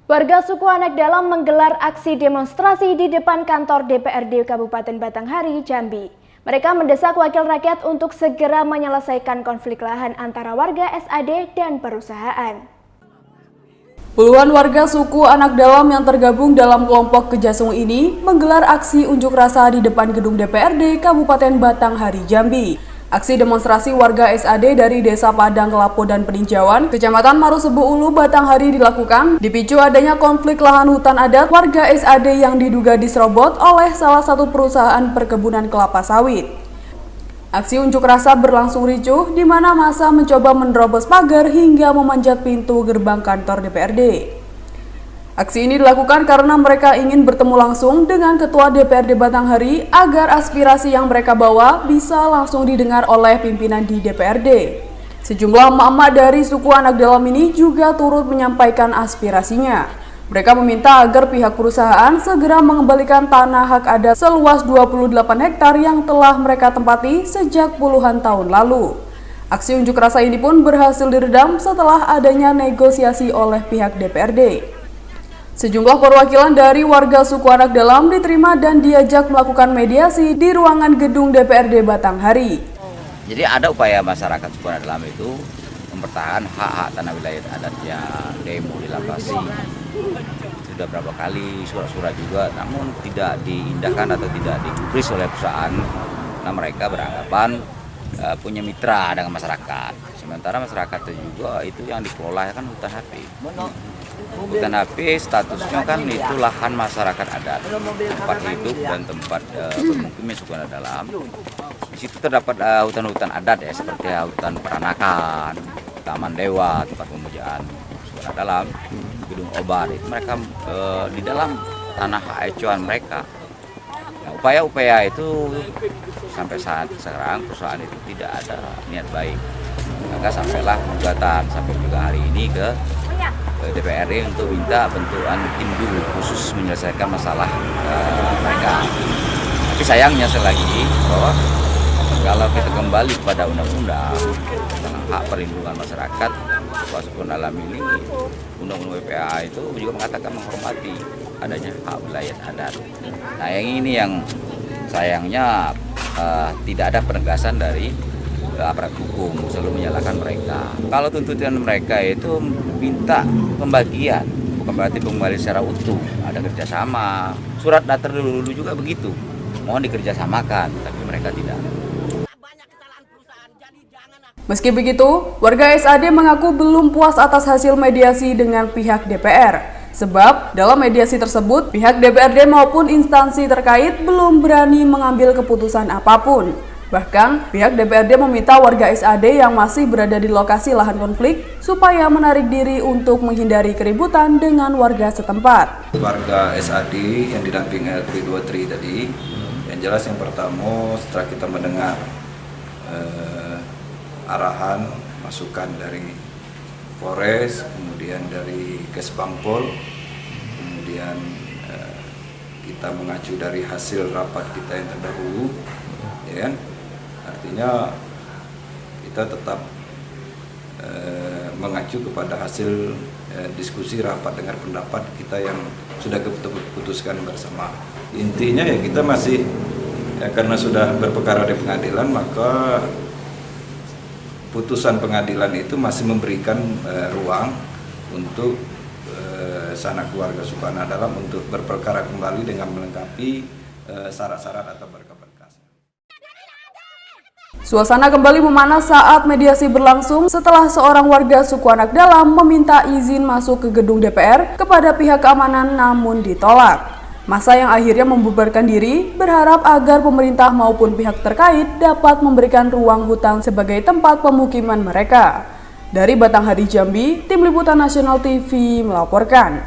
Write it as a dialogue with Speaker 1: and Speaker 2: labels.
Speaker 1: Warga suku Anak Dalam menggelar aksi demonstrasi di depan kantor DPRD Kabupaten Batanghari, Jambi. Mereka mendesak wakil rakyat untuk segera menyelesaikan konflik lahan antara warga SAD dan perusahaan.
Speaker 2: Puluhan warga suku Anak Dalam yang tergabung dalam kelompok Kejasung ini menggelar aksi unjuk rasa di depan gedung DPRD Kabupaten Batanghari, Jambi. Aksi demonstrasi warga SAD dari Desa Padang Kelapo dan Peninjauan, Kecamatan Marosebo Ulu, Batanghari dilakukan dipicu adanya konflik lahan hutan adat warga SAD yang diduga diserobot oleh salah satu perusahaan perkebunan kelapa sawit. Aksi unjuk rasa berlangsung ricuh di mana massa mencoba menerobos pagar hingga memanjat pintu gerbang kantor DPRD. Aksi ini dilakukan karena mereka ingin bertemu langsung dengan Ketua DPRD Batanghari agar aspirasi yang mereka bawa bisa langsung didengar oleh pimpinan di DPRD. Sejumlah emak-emak dari suku Anak Dalam ini juga turut menyampaikan aspirasinya. Mereka meminta agar pihak perusahaan segera mengembalikan tanah hak adat seluas 28 hektar yang telah mereka tempati sejak puluhan tahun lalu. Aksi unjuk rasa ini pun berhasil diredam setelah adanya negosiasi oleh pihak DPRD. Sejumlah perwakilan dari warga suku Anak Dalam diterima dan diajak melakukan mediasi di ruangan gedung DPRD Batanghari.
Speaker 3: Jadi ada upaya masyarakat suku Anak Dalam itu mempertahankan hak-hak tanah wilayah adatnya, demo di lokasi. Sudah berapa kali surat-surat juga, namun tidak diindahkan atau tidak digubris oleh perusahaan. Nah, mereka beranggapan punya mitra dengan masyarakat. Sementara masyarakat juga itu yang dikelola kan hutan HP. Hutan HP statusnya kan itu lahan masyarakat adat, tempat hidup dan tempat bermukim suku Anak Dalam. Di situ terdapat hutan-hutan adat ya, seperti hutan peranakan, taman dewa, tempat pemujaan suku Anak Dalam, gedung obat. Itu mereka di dalam tanah acuan mereka. Nah, upaya-upaya itu sampai saat sekarang perusahaan itu tidak ada niat baik. Maka sampailah gugatan sampai juga hari ini ke DPRD untuk minta bentukan tindu khusus menyelesaikan masalah mereka. Tapi sayangnya sekali lagi bahwa kalau kita kembali pada undang-undang tentang hak perlindungan masyarakat suku Dalam ini, undang-undang WPA itu juga mengatakan menghormati adanya hak wilayah adat. Nah, yang ini yang sayangnya tidak ada penegasan dari aparat hukum, selalu menyalahkan mereka. Kalau tuntutan mereka itu minta pembagian, bukan berarti pengembalian secara utuh. Ada kerjasama, surat datar dulu juga begitu. Mohon dikerjasamakan, tapi mereka tidak.
Speaker 2: Meski begitu, warga SAD mengaku belum puas atas hasil mediasi dengan pihak DPR. Sebab dalam mediasi tersebut, pihak DPRD maupun instansi terkait belum berani mengambil keputusan apapun. Bahkan, pihak DPRD meminta warga SAD yang masih berada di lokasi lahan konflik supaya menarik diri untuk menghindari keributan dengan warga setempat.
Speaker 4: Warga SAD yang didampingi LP23 tadi, yang jelas yang pertama setelah kita mendengar arahan, masukan dari Polres, kemudian dari Kesbangpol, kemudian kita mengacu dari hasil rapat kita yang terdahulu, ya kan? Artinya kita tetap mengacu kepada hasil diskusi rapat dengar pendapat kita yang sudah kita putuskan bersama. Intinya ya kita masih karena sudah berperkara di pengadilan, maka putusan pengadilan itu masih memberikan ruang untuk sanak keluarga suku Anak Dalam untuk berperkara kembali dengan melengkapi syarat-syarat atau berkas-berkas.
Speaker 2: Suasana kembali memanas saat mediasi berlangsung setelah seorang warga suku Anak Dalam meminta izin masuk ke gedung DPR kepada pihak keamanan namun ditolak. Massa yang akhirnya membubarkan diri berharap agar pemerintah maupun pihak terkait dapat memberikan ruang hutan sebagai tempat pemukiman mereka. Dari Batanghari, Jambi, Tim Liputan Nasional TV melaporkan.